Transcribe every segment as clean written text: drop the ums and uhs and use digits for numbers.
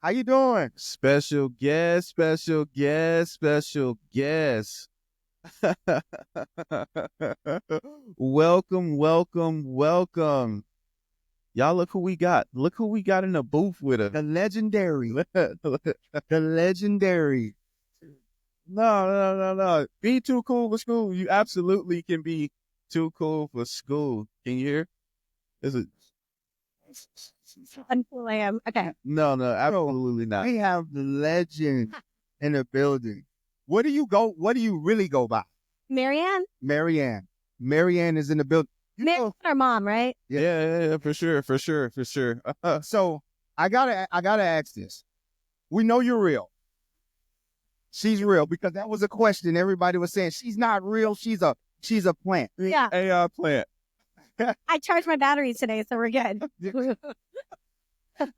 How you doing? Special guest, special guest, special guest. Welcome, welcome, welcome. Y'all look who we got. Look who we got in the booth with us. The legendary. The legendary. No. Be too cool for school. You absolutely can be too cool for school. Can you hear? Is it? Uncool I am. Okay. No, absolutely not. We have the legend in the building. What do you really go by? Marianne? Merrianne. Merrianne is in the building. Marianne's our mom, right? Yeah, for sure. So I gotta ask this. We know you're real. She's real because that was a question everybody was saying. She's not real. She's a plant. Yeah. AI plant. I charged my batteries today, so we're good.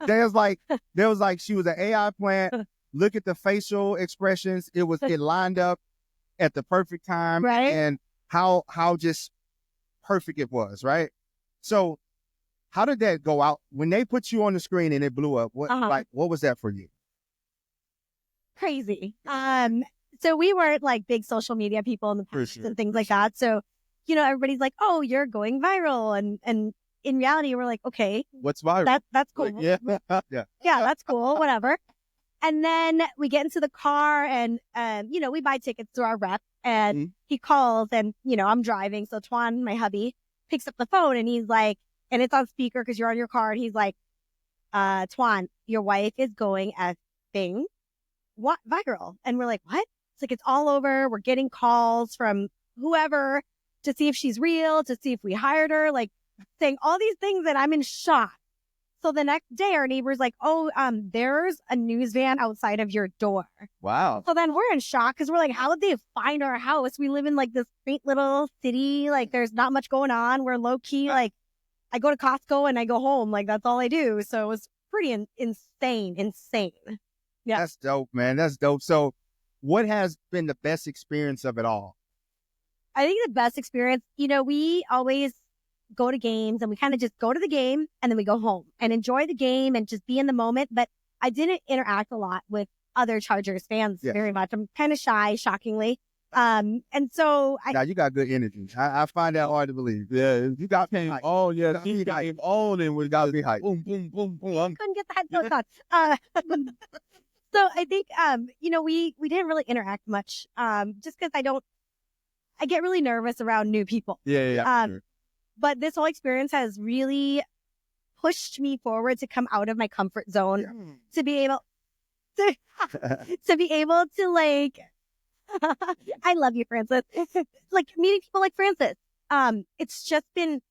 There was like she was an AI plant. Look at the facial expressions. It lined up at the perfect time, right? And how just perfect it was, right? So how did that go out when they put you on the screen and it blew up? What was that for you? Crazy. So we weren't like big social media people in the past and things like that. So, everybody's like, "Oh, you're going viral," and in reality, we're like, "Okay, what's viral? That's cool. Yeah, that's cool. Whatever." And then we get into the car and, we buy tickets through our rep and he calls and, I'm driving. So Twan, my hubby, picks up the phone and he's like, and it's on speaker because you're on your car. And he's like, Twan, your wife is going effing viral. And we're like, what? It's like, it's all over. We're getting calls from whoever to see if she's real, to see if we hired her, like saying all these things that I'm in shock. So the next day, our neighbor's like, "Oh, there's a news van outside of your door." Wow. So then we're in shock because we're like, "How would they find our house? We live in like this quaint little city. Like there's not much going on. We're low key. Like I go to Costco and I go home. Like that's all I do." So it was pretty insane. Yeah. That's dope, man. That's dope. So what has been the best experience of it all? I think the best experience, we always go to games and we kind of just go to the game and then we go home and enjoy the game and just be in the moment. But I didn't interact a lot with other Chargers fans very much. I'm kind of shy, shockingly. And so now you got good energy. I find that hard to believe. Yeah, you got him. Oh yeah, he got him on and we got to be hyped. Boom. Couldn't get the headphones on. So I think we didn't really interact much. Just because I get really nervous around new people. Yeah. Sure. But this whole experience has really pushed me forward to come out of my comfort zone, to be able to like, I love you, Francis. Like meeting people like Francis. It's just been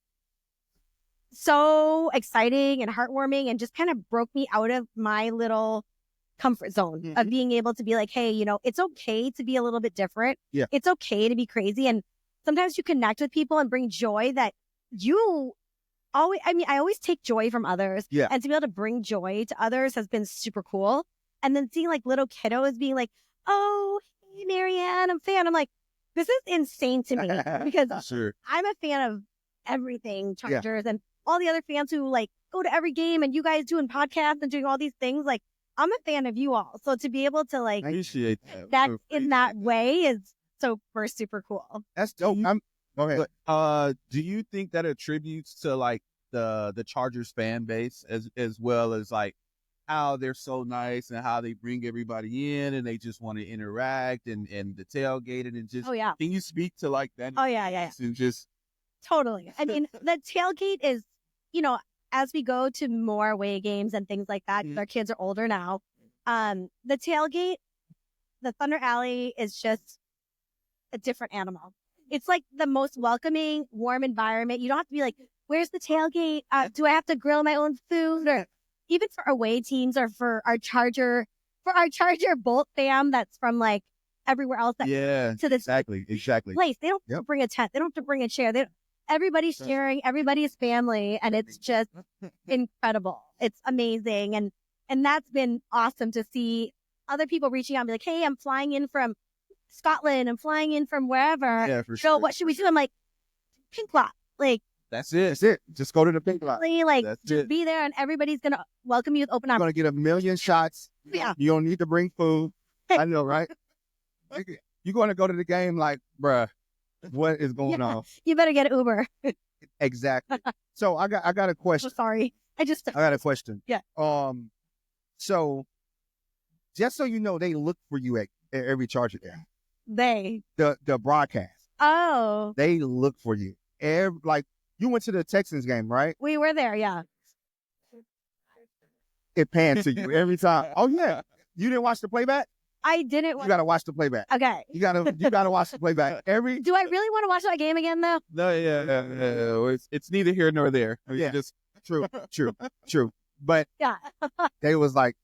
so exciting and heartwarming and just kind of broke me out of my little comfort zone of being able to be like, hey, it's okay to be a little bit different. Yeah. It's okay to be crazy. And sometimes you connect with people and bring joy that I always take joy from others. Yeah. And to be able to bring joy to others has been super cool. And then seeing like little kiddos being like, "Oh, hey, Marianne, I'm a fan." I'm like, this is insane to me because Sure. I'm a fan of everything Chargers and all the other fans who like go to every game and you guys doing podcasts and doing all these things. Like, I'm a fan of you all. So to be able to like appreciate that in that way is super cool. That's dope. Go ahead. But, do you think that attributes to like the Chargers fan base as well as like how they're so nice and how they bring everybody in and they just want to interact and the tailgate and just can you speak to like that? Oh yeah. And just totally. I mean, the tailgate is, as we go to more away games and things like that, 'cause our kids are older now. The tailgate, the Thunder Alley is just a different animal. It's like the most welcoming, warm environment. You don't have to be like, "Where's the tailgate? Do I have to grill my own food?" Or even for away teams or for our Charger Bolt fam that's from like everywhere else. To this exactly. place. They don't have to bring a tent. They don't have to bring a chair. Everybody's sharing, everybody's family, and it's just incredible. It's amazing. And that's been awesome to see other people reaching out and be like, "Hey, I'm flying in from Scotland. I'm flying in from wherever. Yeah, for So sure. what should we do?" I'm like, "Pink lot." Like, That's it. That's it. Just go to the big lot. Really, like, That's just it. be there and everybody's going to welcome you with open You're arms. gonna get a million shots. Yeah. You don't need to bring food. I know, right? You're gonna go to the game like, bruh, what is going on? You better get an Uber. Exactly. So I got a So question. sorry. I got a question. Yeah. So just so you know, they look for you at every Charger game. They. The broadcast. Oh, They look for you. Like you went to the Texans game, right? we were there. Yeah. It panned to you every time. Oh yeah. You didn't watch the playback? I didn't. You gotta watch the playback. Okay. You gotta watch the playback. Do I really want to watch that game again, though? No, yeah. It's neither here nor there. Yeah. Just True. But Yeah. they was like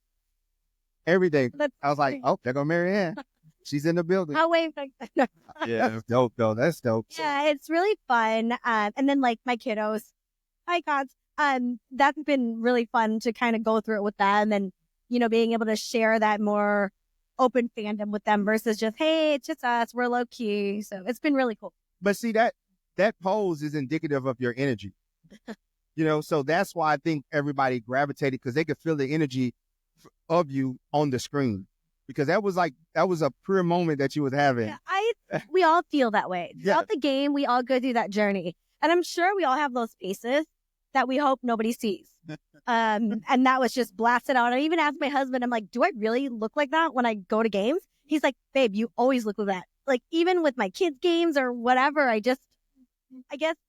every day. That's I was like, oh, there go Merrianne. She's in the building. Oh, wait. No. yeah. That's dope, though. That's dope. Yeah, it's really fun. And then like my kiddos, hi gods. That's been really fun to kind of go through it with them and, being able to share that more open fandom with them versus just, hey, it's just us. We're low key. So it's been really cool. But see, that pose is indicative of your energy. So that's why I think everybody gravitated because they could feel the energy of you on the screen. Because that was a pure moment that you was having. Yeah, we all feel that way. Yeah. Throughout the game, we all go through that journey. And I'm sure we all have those faces that we hope nobody sees. And that was just blasted out. I even asked my husband, I'm like, do I really look like that when I go to games? He's like, babe, you always look like that. Like, even with my kids' games or whatever, I guess,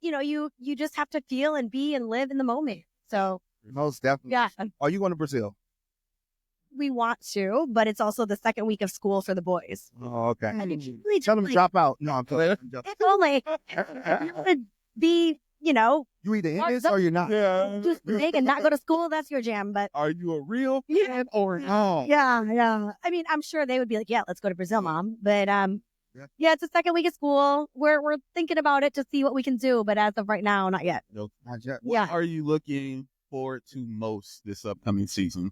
you just have to feel and be and live in the moment. So, Most definitely. yeah, Are you going to Brazil? we want to, but it's also the second week of school for the boys. Oh, okay. And it's really Tell them to like, drop out. No, I'm kidding. it's only to be, You either in this or you're not. Yeah. just big and not go to school. That's your jam. But Are you a real Yeah. fan or no? yeah. I mean, I'm sure they would be like, yeah, let's go to Brazil, mom. But yeah, it's the second week of school. We're thinking about it to see what we can do. But as of right now, not yet. Nope. Not yet. What Yeah. are you looking forward to most this upcoming season?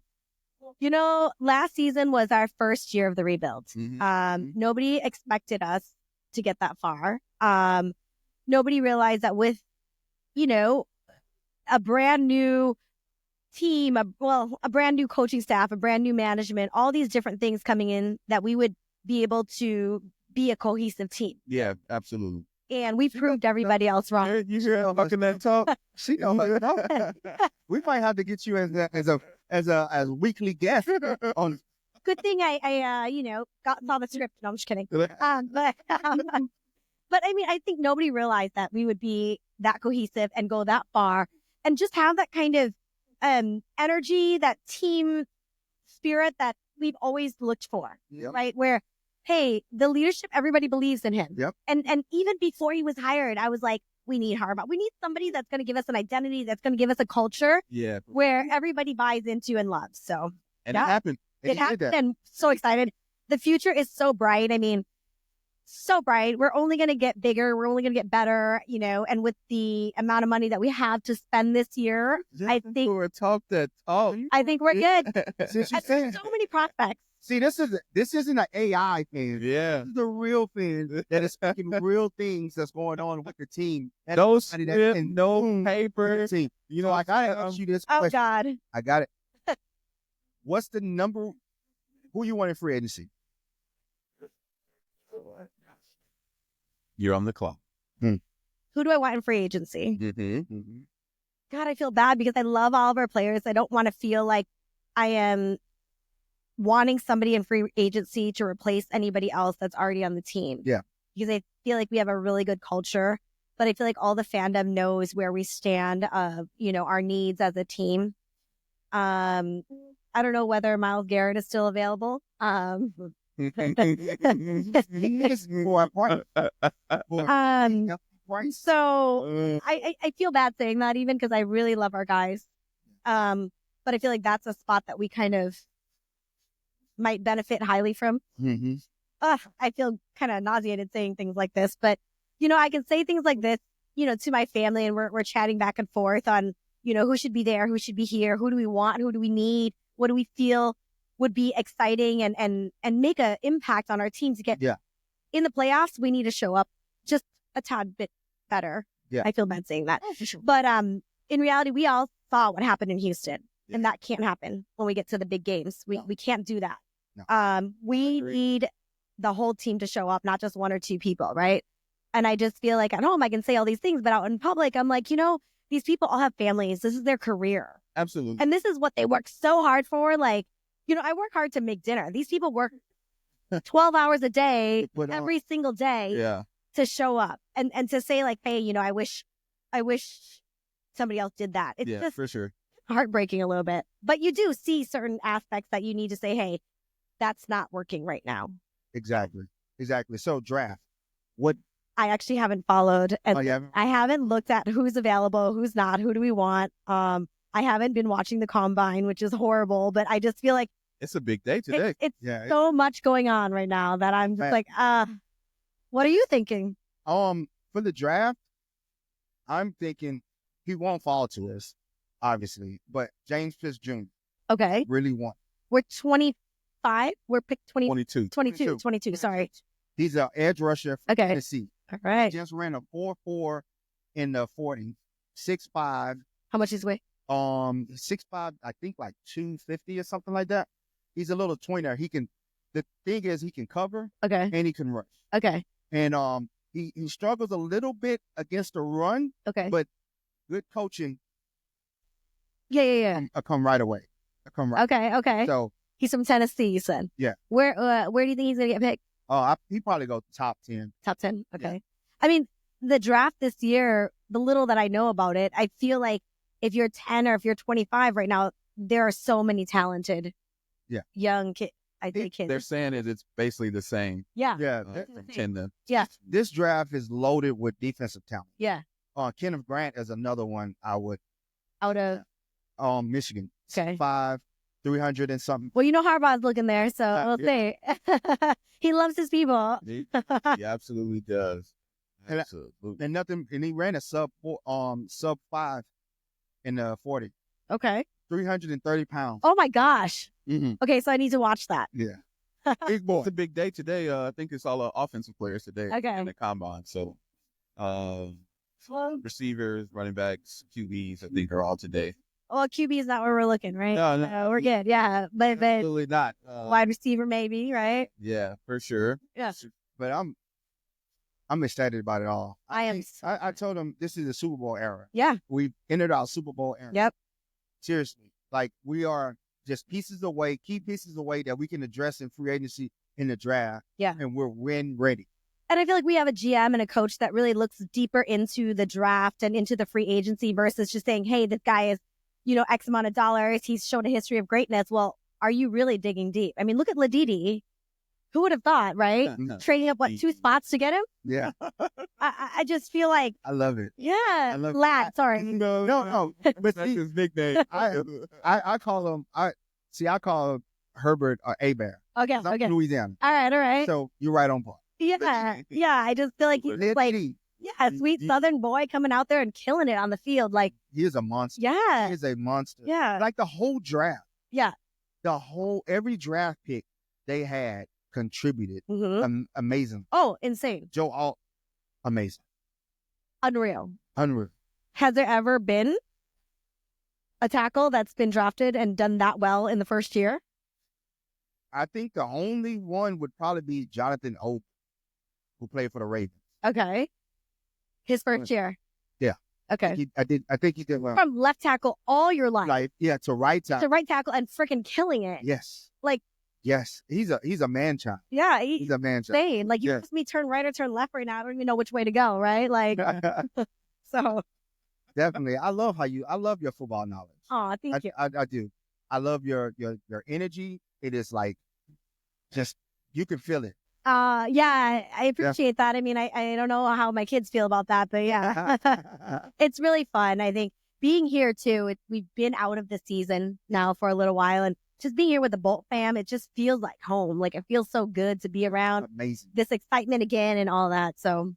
Last season was our first year of the rebuild. Mhm. Nobody expected us to get that far. Nobody realized that with, a brand new team, a brand new coaching staff, a brand new management, all these different things coming in, that we would be able to be a cohesive team. Yeah, absolutely. And we proved everybody else wrong. You hear her talking that talk? She don't let it out. We might have to get you as a weekly guest on. Good thing I saw the script. No, I'm just kidding. But I mean, I think nobody realized that we would be that cohesive and go that far and just have that kind of energy, that team spirit that we've always looked for, Yep. right? Where, hey, the leadership, everybody believes in him. Yep. And even before he was hired, I was like, we need Harbaugh. We need somebody that's going to give us an identity, that's going to give us a culture Yeah. where everybody buys into and loves. So And Yeah. it happened. And it you did happened that. and so excited. The future is so bright. I mean, so bright. We're only going to get bigger. We're only going to get better, and with the amount of money that we have to spend this year, I think Or talk that talk. I think we're good. Since you And said, so many prospects. see, this isn't an AI thing. Yeah. This is the real thing that is speaking real things that's going on with the team. And No somebody that script, can no boom paper. the team. So I gotta ask you this Oh question. God. I got it. What's the number? Who you want in free agency? You're on the clock. Who do I want in free agency? Mm-hmm. God, I feel bad because I love all of our players. I don't want to feel like I am wanting somebody in free agency to replace anybody else that's already on the team. Yeah. Because I feel like we have a really good culture, but I feel like all the fandom knows where we stand of, our needs as a team. I don't know whether Myles Garrett is still available. So I feel bad saying that even because I really love our guys. But I feel like that's a spot that we kind of might benefit highly from. I feel kind of nauseated saying things like this, but I can say things like this, to my family, and we're chatting back and forth on, who should be there, who should be here, who do we want, who do we need, what do we feel would be exciting and make an impact on our team to get in the playoffs. We need to show up just a tad bit better. Yeah. I feel bad saying that. Oh, for sure. But in reality, we all saw what happened in Houston, Yeah. and that can't happen when we get to the big games. We can't do that. No. We need the whole team to show up, not just one or two people, right? And I just feel like at home I can say all these things, but out in public, I'm like, these people all have families. This is their career. Absolutely. And this is what they work so hard for. Like, I work hard to make dinner. These people work 12 hours a day, every single day to show up and to say like, hey, I wish somebody else did that. It's just for sure. heartbreaking a little bit. But you do see certain aspects that you need to say, hey, that's not working right now. Exactly. So draft. What? I actually haven't followed. And you haven't? I haven't looked at who's available, who's not, who do we want. I haven't been watching the combine, which is horrible, but I just feel like it's a big day today. It's so much going on right now that I'm just like, what are you thinking? For the draft, I'm thinking he won't fall to us, obviously, but James Fish Jr. Okay. really wants. We're 25. We're picked 22. 22. Sorry. He's an edge rusher from Tennessee. All right. Just ran a 4.4 in the 40, 6'5". How much is he weigh? 6'5", I think like 250 or something like that. He's a little tweener. The thing is he can cover. Okay. And he can rush. Okay. And he struggles a little bit against the run. Okay. But good coaching. Yeah. Come right away. Okay. So he's from Tennessee, you said. Yeah. Where do you think he's gonna get picked? He probably goes top 10. Top 10. Okay. Yeah. I mean, the draft this year, the little that I know about it, I feel like if you're 10 or if you're 25 right now, there are so many talented young kids. I think kids. They're saying it's basically the same. Yeah. Yeah. From 10 to. Yeah. This draft is loaded with defensive talent. Yeah. Kenneth Grant is another one I would. Out of Michigan. Okay. 5', 300 and something. Well, Harbaugh's looking there, so we'll see. He loves his people. He absolutely does. Absolutely. And he ran a sub 5 in the 40. Okay. 330 pounds. Oh my gosh. Mm-hmm. Okay, so I need to watch that. Yeah. Big boy. It's a big day today. I think it's all offensive players today Okay. in the combine. So, receivers, running backs, QBs, I think are all today. Well, QB is not where we're looking, right? No. We're good. Yeah, but Absolutely not. wide receiver maybe, right? Yeah, for sure. Yeah. But I'm excited about it all. I am. I told him this is the Super Bowl era. Yeah. We've entered our Super Bowl era. Yep. Seriously. Like we are just key pieces away that we can address in free agency in the draft. Yeah. And we're win ready. And I feel like we have a GM and a coach that really looks deeper into the draft and into the free agency versus just saying, hey, this guy is, X amount of dollars. He's shown a history of greatness. Well, are you really digging deep? I mean, look at Ladidi. Who would have thought, right? Trading up, 2 spots to get him? Yeah. I just feel like. I love it. Yeah. I love Lad, sorry. No. But That's his nickname. I call him, I call Herbert A-Bear. Okay. I'm from Louisiana. All right. So you're right on point. Yeah. I just feel like he's like, sweet Southern boy coming out there and killing it on the field. Like, he is a monster. Yeah. He is a monster. Yeah. Like the whole draft. Yeah. Every draft pick they had contributed. Mm-hmm. Amazing. Oh, insane. Joe Alt, amazing. Unreal. Unreal. Has there ever been a tackle that's been drafted and done that well in the first year? I think the only one would probably be Jonathan Oak, who played for the Ravens. Okay. His first year. Yeah. Okay. I think he did well. From left tackle all your life. To right tackle. To right tackle and freaking killing it. Yes. Like. Yes. He's a man child. Yeah. He's a man child. Insane. Like you ask me turn right or turn left right now. I don't even know which way to go. Right. Like. So. Definitely. I love your football knowledge. Oh, thank you. I do. I love your energy. It is like, just, you can feel it. Yeah, I appreciate that. I mean, I don't know how my kids feel about that, but yeah, it's really fun. I think being here too, we've been out of the season now for a little while, and just being here with the Bolt fam, it just feels like home. Like it feels so good to be around this excitement again and all that. So,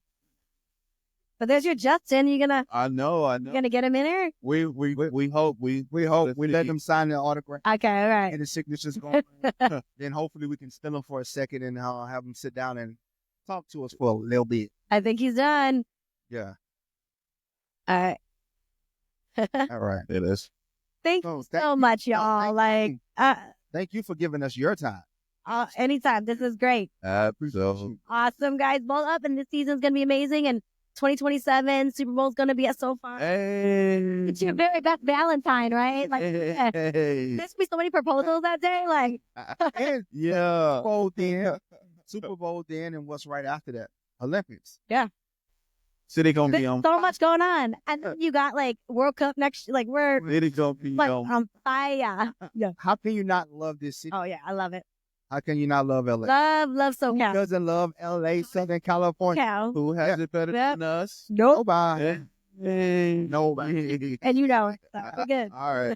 but there's your Justin. I know. You gonna get him in here? We hope we let them sign the autograph. Okay, all right. And the signatures going. Then hopefully we can steal him for a second and have him sit down and talk to us for a little bit. I think he's done. Yeah. All right. All right. It is. Thank So, you thank so you. much, No, y'all. thank Like, Thank you for giving us your time. anytime. This is great. So, Awesome, guys. Ball up, and this season's gonna be amazing. And 2027 Super Bowl's gonna be a so fun. hey. It's your very best Valentine, right? Like, yeah. Hey. There's be so many proposals that day. Like, And Yeah. Super Bowl then, Super Bowl then, and what's right after that? Olympics. City gonna there's be on. so much going on, and then you got like World Cup next. Like, we're City gonna be like on. on fire. Yeah. How can you not love this city? Oh yeah, I love it. How can you not love LA? Love Who SoCal. doesn't love LA, Southern California? SoCal. Who has it better Yep. than us? Nope. Nobody. Hey. Nobody. And you know it. So we're good. All right.